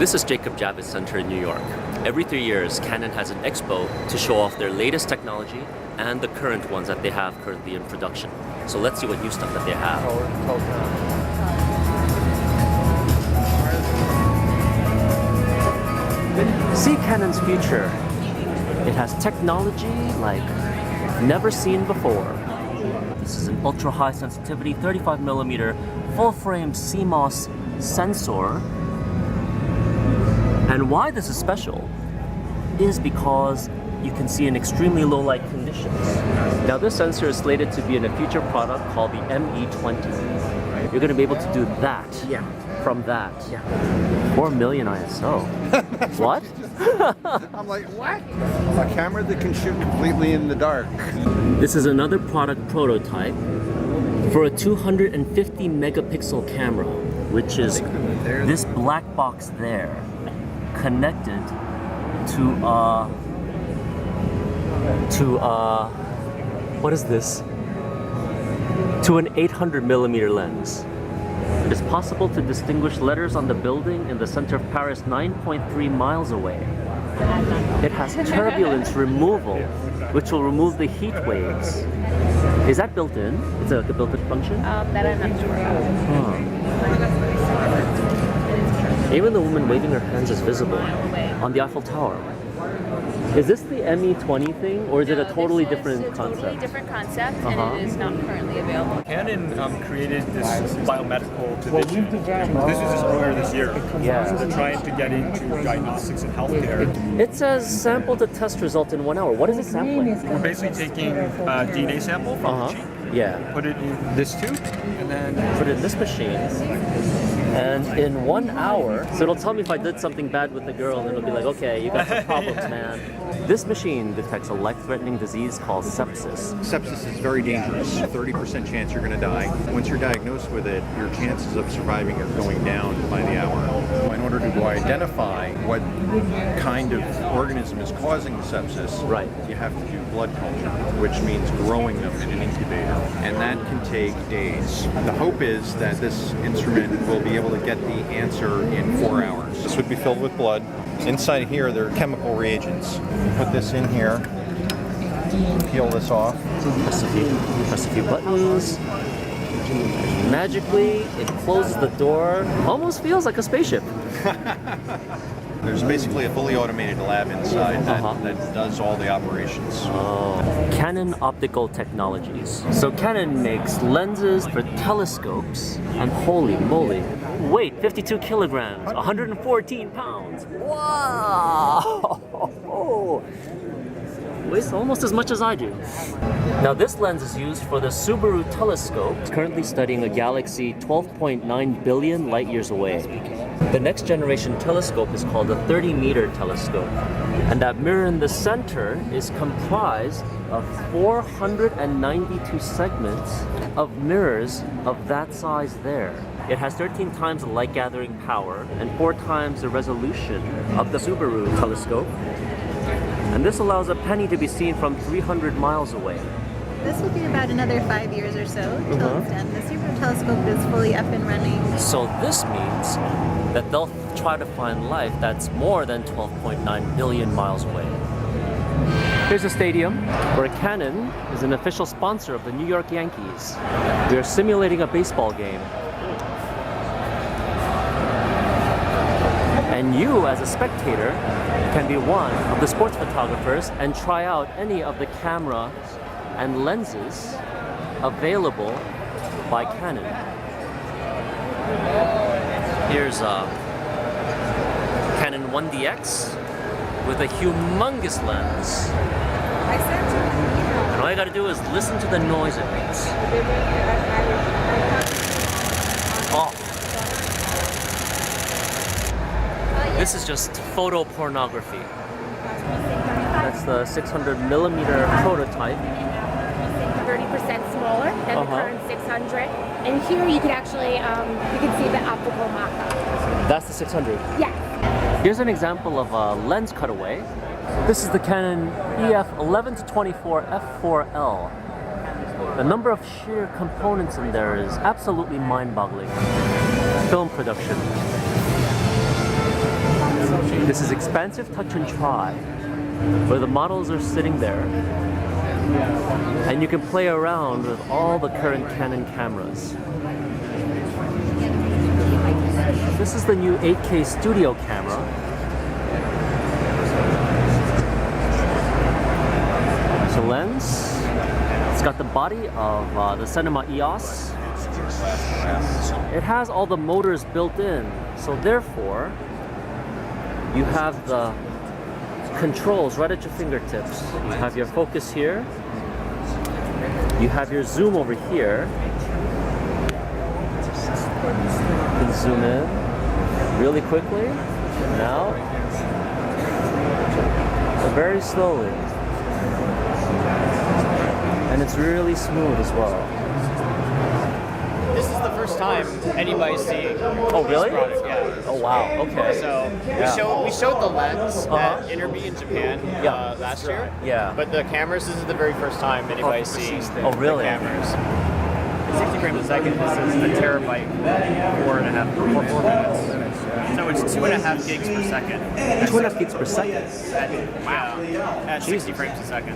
This is Jacob Javits Center in New York. Every 3 years, Canon has an expo to show off their latest technology and the current ones that they have currently in production. So let's see what new stuff that they have. See Canon's future. It has technology like never seen before. This is an ultra-high sensitivity 35mm full-frame Cmos sensor. And why this is special is because you can see in extremely low light conditions. Now this sensor is slated to be in a future product called the ME20. You're going to be able to do that from that. 4 million ISO. What? I'm like, what? A camera that can shoot completely in the dark. This is another product prototype for a 250 megapixel camera, which is this black box there, connected to what is this? To an 800mm lens. It is possible to distinguish letters on the building in the center of Paris 9.3 miles away. It has turbulence removal, which will remove the heat waves. Is that built in? Is it like a built-in function? That I'm not sure about. Even the woman waving her hands is visible on the Eiffel Tower. Is this the ME20 thing, or is it a totally different concept? Totally different concept, and it is not currently available. Canon created this biomedical division. This is just earlier this year. Yeah. So they're trying to get into diagnostics and healthcare. It says sample to test result in 1 hour. What is it sampling? We're basically taking a DNA sample from the cheek, Yeah. put it in this tube, and then Put it in this machine. And in 1 hour, so it'll tell me if I did something bad with the girl, and it'll be like, okay, you got some problems, man. This machine detects a life-threatening disease called sepsis. Sepsis is very dangerous. 30% chance you're going to die. Once you're diagnosed with it, your chances of surviving are going down by the hour. In order to identify what kind of organism is causing the sepsis, Right. you have to do blood culture, which means growing them in an incubator. And that can take days. The hope is that this instrument will be able to get the answer in 4 hours. This would be filled with blood. Inside here, there are chemical reagents. Put this in here, peel this off. Press a few buttons. Magically, it closes the door. Almost feels like a spaceship. There's basically a fully automated lab inside that does all the operations. Canon Optical Technologies. So Canon makes lenses for telescopes, and holy moly, weight 52 kilograms, 114 pounds. Wow! Weighs almost as much as I do. Now this lens is used for the Subaru telescope. It's currently studying a galaxy 12.9 billion light years away. The next generation telescope is called a 30-meter telescope. And that mirror in the center is comprised of 492 segments of mirrors of that size there. It has 13 times the light gathering power and 4 times the resolution of the Subaru telescope. And this allows a penny to be seen from 300 miles away. This will be about another 5 years or so till it's done. The Subaru telescope is fully up and running. So this means that they'll try to find life that's more than 12.9 billion miles away. Here's a stadium where Canon is an official sponsor of the New York Yankees. They're simulating a baseball game. And you, as a spectator, can be one of the sports photographers and try out any of the cameras and lenses available by Canon. Here's a Canon 1DX with a humongous lens. And all you gotta do is listen to the noise it makes. Oh. This is just photo pornography. That's the 600mm prototype. 30% smaller than the current 600. And here you can actually, you can see the optical mock-up. That's the 600. Yes. Here's an example of a lens cutaway. This is the Canon EF 11-24 f4L. The number of sheer components in there is absolutely mind-boggling. Film production. This is expansive touch and try, where the models are sitting there and you can play around with all the current Canon cameras. This is the new 8K studio camera. It's a lens. It's got the body of the Cinema EOS. It has all the motors built in, so therefore you have the controls right at your fingertips. You have your focus here. You have your zoom over here. You can zoom in really quickly. Now, very slowly. And it's really smooth as well. This is the first time anybody's seeing Oh, really? this product. Yeah. Oh, wow. Okay. So we showed the lens at Interbe in Japan last year. Yeah. But the cameras, this is the very first time anybody's seeing Oh, really? the cameras. 60 frames a second. This is a terabyte, 4 minutes. So it's 2.5 gigs per second. 2.5 gigs per second. At 60 frames a second.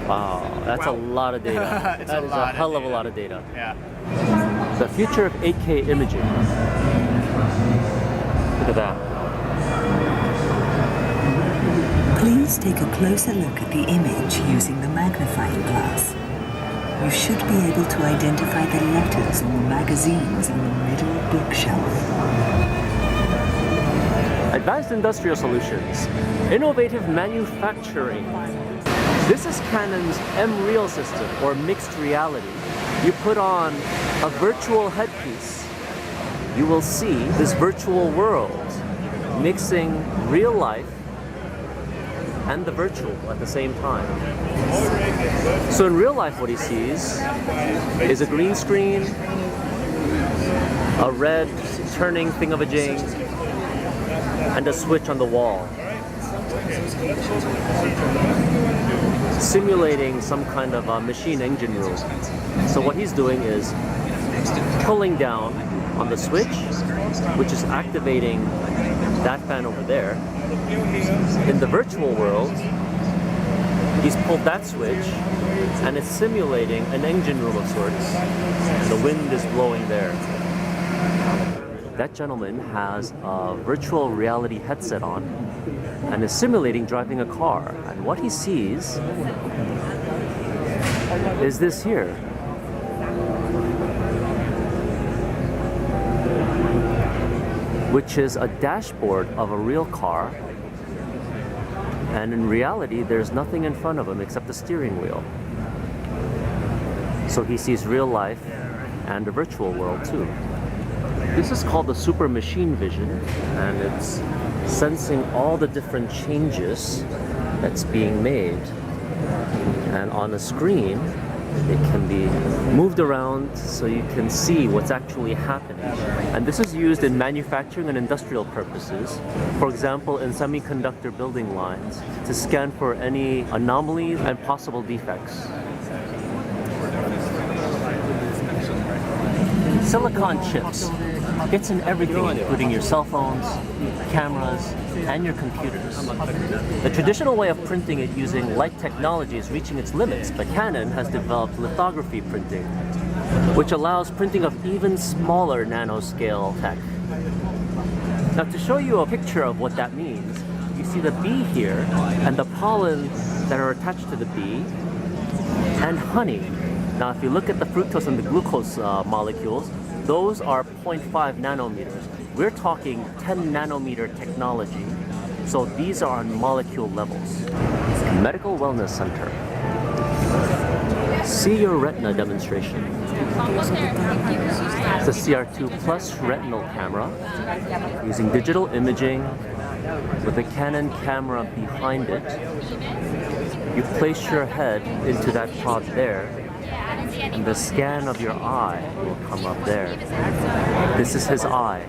Wow, that's a lot of data. It's That a is lot a of hell of a data. lot of data. Yeah. The future of 8K imaging. Look at that. Please take a closer look at the image using the magnifying glass. You should be able to identify the letters on the magazines on the middle bookshelf. Advanced Industrial Solutions. Innovative manufacturing. This is Canon's MREAL system, or mixed reality. You put on a virtual headpiece, you will see this virtual world mixing real life and the virtual at the same time. So in real life, what he sees is a green screen, a red turning thingamajig, and a switch on the wall, simulating some kind of a machine engine room. So what he's doing is pulling down on the switch, which is activating that fan over there. In the virtual world, he's pulled that switch and it's simulating an engine room of sorts. The wind is blowing there. That gentleman has a virtual reality headset on and is simulating driving a car. And what he sees is this here. Which is a dashboard of a real car. And in reality, there's nothing in front of him except the steering wheel. So he sees real life and a virtual world too. This is called the super machine vision, and it's sensing all the different changes that's being made. And on a screen, it can be moved around so you can see what's actually happening. And this is used in manufacturing and industrial purposes. For example, in semiconductor building lines, to scan for any anomalies and possible defects. Silicon chips. It's in everything, including your cell phones, cameras, and your computers. The traditional way of printing it using light technology is reaching its limits, but Canon has developed lithography printing, which allows printing of even smaller nanoscale tech. Now, to show you a picture of what that means, you see the bee here, and the pollen that are attached to the bee, and honey. Now, if you look at the fructose and the glucose molecules, those are 0.5 nanometers. We're talking 10 nanometer technology. So these are on molecule levels. Medical Wellness Center. See your retina demonstration. It's a CR2 Plus retinal camera using digital imaging with a Canon camera behind it. You place your head into that pod there, and the scan of your eye will come up there. This is his eye.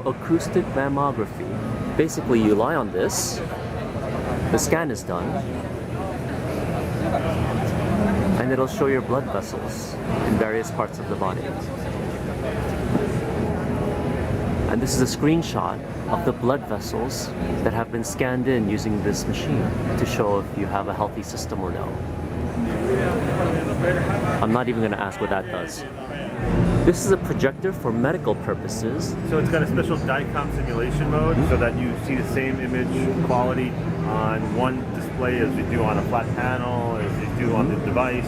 Acoustic Mammography. Basically, you lie on this, the scan is done, and it'll show your blood vessels in various parts of the body. And this is a screenshot of the blood vessels that have been scanned in using this machine to show if you have a healthy system or no. I'm not even going to ask what that does. This is a projector for medical purposes. So it's got a special DICOM simulation mode so that you see the same image quality on one display as you do on a flat panel, as you do on the device.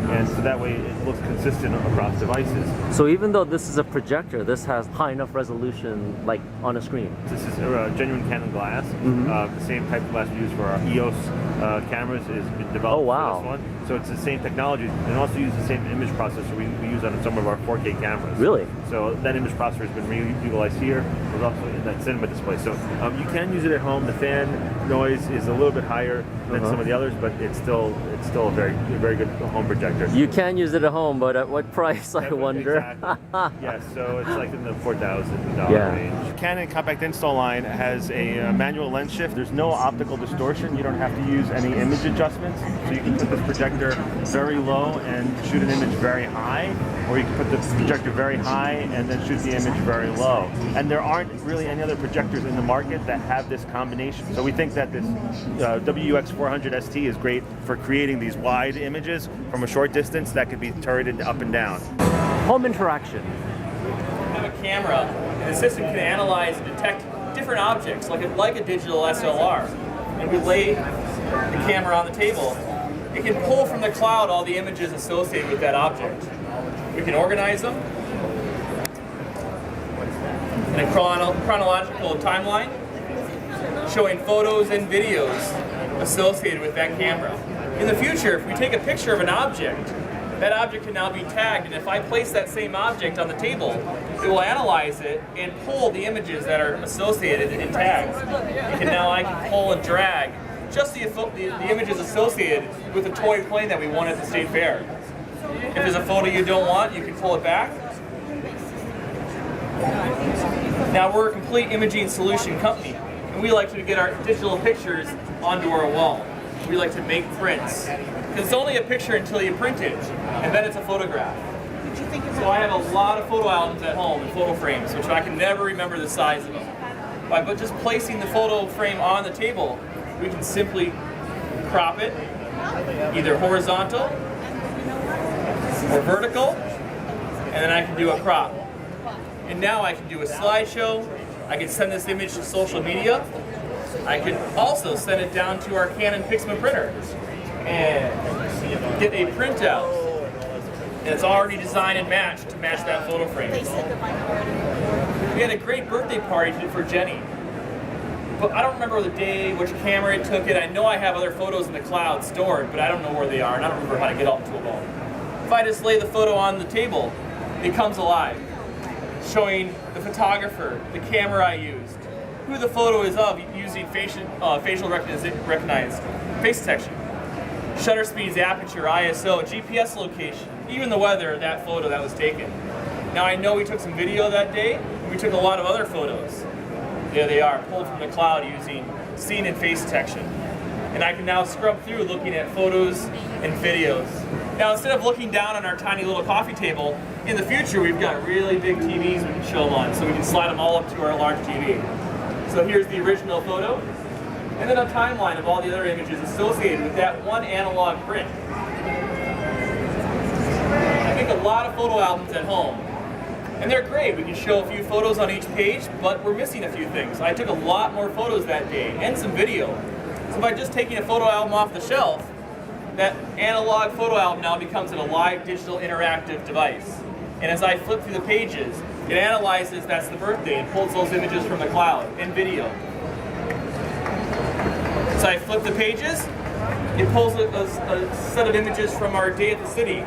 And so that way it looks consistent across devices. So even though this is a projector, this has high enough resolution like on a screen. This is genuine Canon glass. The same type of glass we use for our EOS cameras is developed for this one. So it's the same technology, and also use the same image processor we use on some of our 4K cameras. Really? So that image processor has been utilized here. There's also in that cinema display. So you can use it at home. The fan noise is a little bit higher than some of the others, but it's still a very good home projector. You can use it at home, but at what price, I wonder? Exactly. Yes, so it's like in the $4,000 range. Canon compact install line has a manual lens shift. There's no optical distortion. You don't have to use any image adjustments. So you can put this projector very low and shoot an image very high, or you can put the projector very high and then shoot the image very low. And there aren't really any other projectors in the market that have this combination. So we think that this WX400 ST is great for creating these wide images from a short distance that could be turreted up and down. Home interaction. We have a camera, and the system can analyze and detect different objects, like a digital SLR. And we lay the camera on the table. It can pull from the cloud all the images associated with that object. We can organize them in a chronological timeline, showing photos and videos associated with that camera. In the future, if we take a picture of an object, that object can now be tagged, and if I place that same object on the table, it will analyze it and pull the images that are associated in tags. I can pull and drag just the images associated with the toy plane that we won at the State Fair. If there's a photo you don't want, you can pull it back. Now we're a complete imaging solution company, and we like to get our digital pictures onto our wall. We like to make prints, because it's only a picture until you print it, and then it's a photograph. So I have a lot of photo albums at home and photo frames, which I can never remember the size of them. By just placing the photo frame on the table, we can simply crop it, either horizontal or vertical, and then I can do a crop. And now I can do a slideshow, I can send this image to social media, I can also send it down to our Canon Pixma printer and get a printout. And it's already designed and matched to match that photo frame. We had a great birthday party for Jenny. But I don't remember the day, which camera it took it. I know I have other photos in the cloud stored, but I don't know where they are, and I don't remember how to get up to them all. If I just lay the photo on the table, it comes alive, showing the photographer, the camera I used, who the photo is of using facial recognized face detection, shutter speeds, aperture, ISO, GPS location, even the weather of that photo that was taken. Now I know we took some video that day, and we took a lot of other photos. There they are, pulled from the cloud using scene and face detection. And I can now scrub through looking at photos and videos. Now instead of looking down on our tiny little coffee table, in the future we've got really big TVs we can show them on, so we can slide them all up to our large TV. So here's the original photo, and then a timeline of all the other images associated with that one analog print. I make a lot of photo albums at home, and they're great. We can show a few photos on each page, but we're missing a few things. I took a lot more photos that day, and some video. So by just taking a photo album off the shelf, that analog photo album now becomes a live digital interactive device. And as I flip through the pages, it analyzes that's the birthday and pulls those images from the cloud and video. So I flip the pages, it pulls a set of images from our day at the city,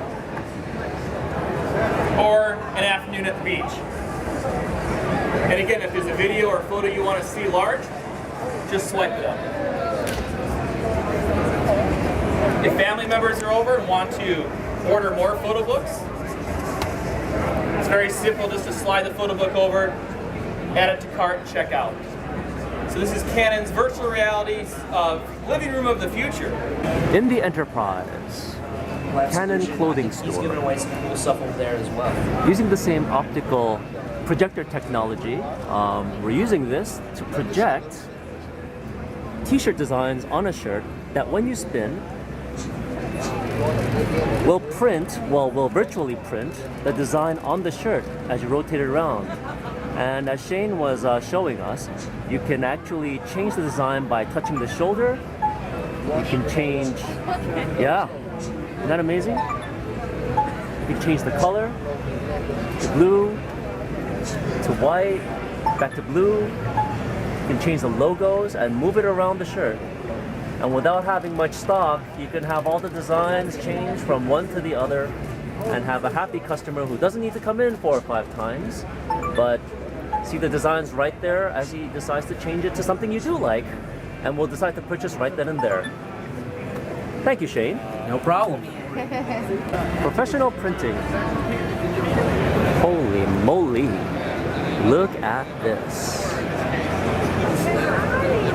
or an afternoon at the beach. And again, if there's a video or photo you want to see large, just swipe it up. If family members are over and want to order more photo books, it's very simple just to slide the photo book over, add it to cart, and check out. So this is Canon's virtual reality living room of the future. In the Enterprise, Canon clothing store. He's giving away some cool stuff over there as well. Using the same optical projector technology. We're using this to project t-shirt designs on a shirt that when you spin will virtually print the design on the shirt as you rotate it around. And as Shane was showing us, you can actually change the design by touching the shoulder. You can change, yeah, isn't that amazing? You can change the color, to blue, to white, back to blue. You can change the logos and move it around the shirt. And without having much stock, you can have all the designs change from one to the other and have a happy customer who doesn't need to come in 4 or 5 times, but see the designs right there as he decides to change it to something you do like, and will decide to purchase right then and there. Thank you, Shane. No problem. Professional printing. Holy moly. Look at this.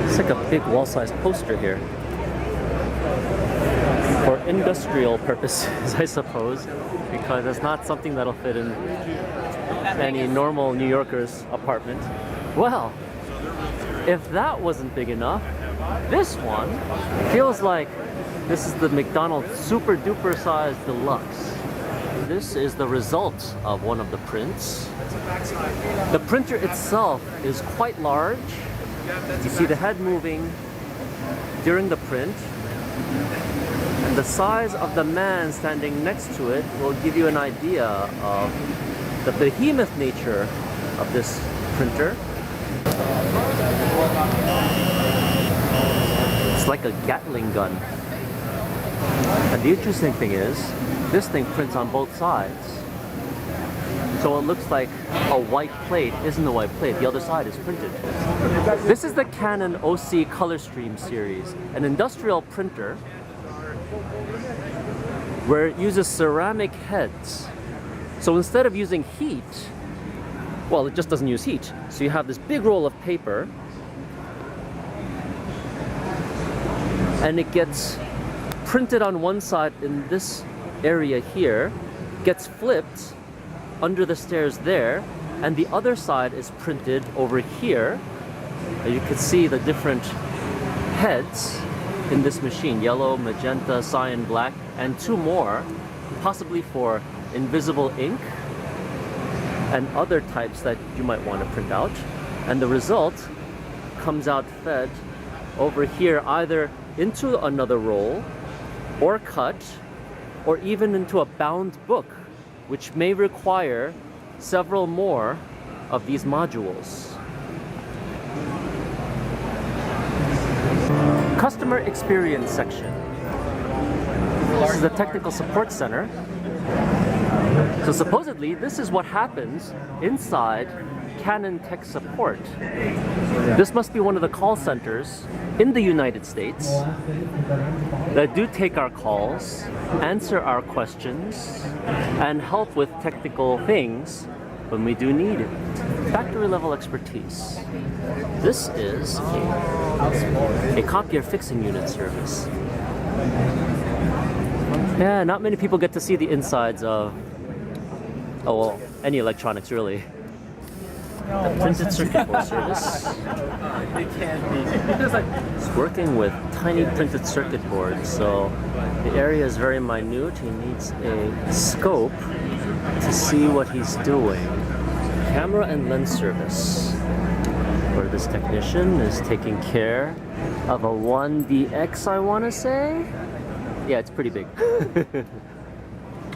It's like a big wall-sized poster here. For industrial purposes, I suppose, because it's not something that'll fit in any normal New Yorker's apartment. Well, if that wasn't big enough, this one feels like this is the McDonald's super duper size deluxe. This is the result of one of the prints. The printer itself is quite large. You see the head moving during the print. And the size of the man standing next to it will give you an idea of the behemoth nature of this printer. It's like a Gatling gun. And the interesting thing is, this thing prints on both sides. So it looks like a white plate isn't a white plate, the other side is printed. This is the Canon OC Color Stream series, an industrial printer where it uses ceramic heads. So instead of using heat, well, it just doesn't use heat. So you have this big roll of paper, and it gets printed on one side in this area here, gets flipped under the stairs there, and the other side is printed over here. You can see the different heads in this machine: yellow, magenta, cyan, black, and 2 more, possibly for invisible ink and other types that you might want to print out. And the result comes out fed over here either into another roll or cut, or even into a bound book, which may require several more of these modules. Customer experience section. This is the technical support center. So supposedly this is what happens inside Canon Tech Support. This must be one of the call centers in the United States that do take our calls, answer our questions, and help with technical things when we do need it. Factory level expertise. This is a copier fixing unit service. Yeah, not many people get to see the insides of, oh well, any electronics really. A printed circuit board service. It's working with tiny printed circuit boards, so the area is very minute. He needs a scope to see what he's doing. Camera and lens service, where this technician is taking care of a 1DX, I want to say? Yeah, it's pretty big.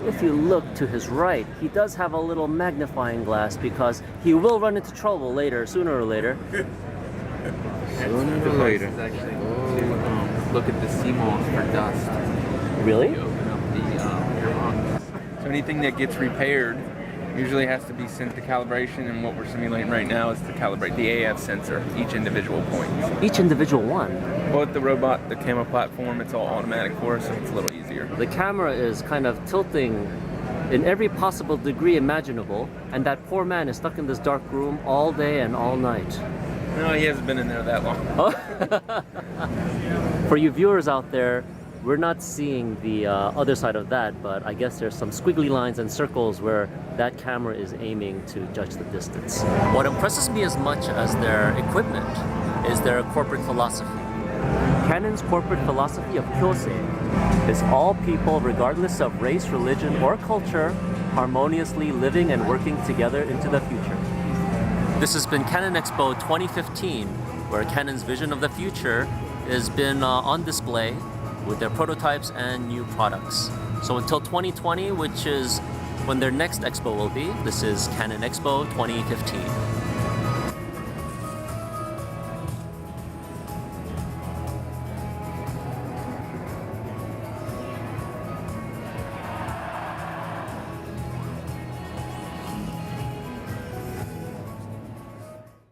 If you look to his right, he does have a little magnifying glass because he will run into trouble later, sooner or later. Sooner or later. Look at the Cmos for dust. Really? You open up the so anything that gets repaired usually has to be sent to calibration, and what we're simulating right now is to calibrate the AF sensor, each individual point. Each individual one? Well, with the robot, the Camo platform, it's all automatic for us, so it's a little easier. The camera is kind of tilting in every possible degree imaginable, and that poor man is stuck in this dark room all day and all night. No, he hasn't been in there that long. Oh. For you viewers out there, we're not seeing the other side of that, but I guess there's some squiggly lines and circles where that camera is aiming to judge the distance. What impresses me as much as their equipment is their corporate philosophy. Canon's corporate philosophy of kyosei is all people, regardless of race, religion, or culture, harmoniously living and working together into the future. This has been Canon Expo 2015, where Canon's vision of the future has been on display with their prototypes and new products. So until 2020, which is when their next expo will be, this is Canon Expo 2015.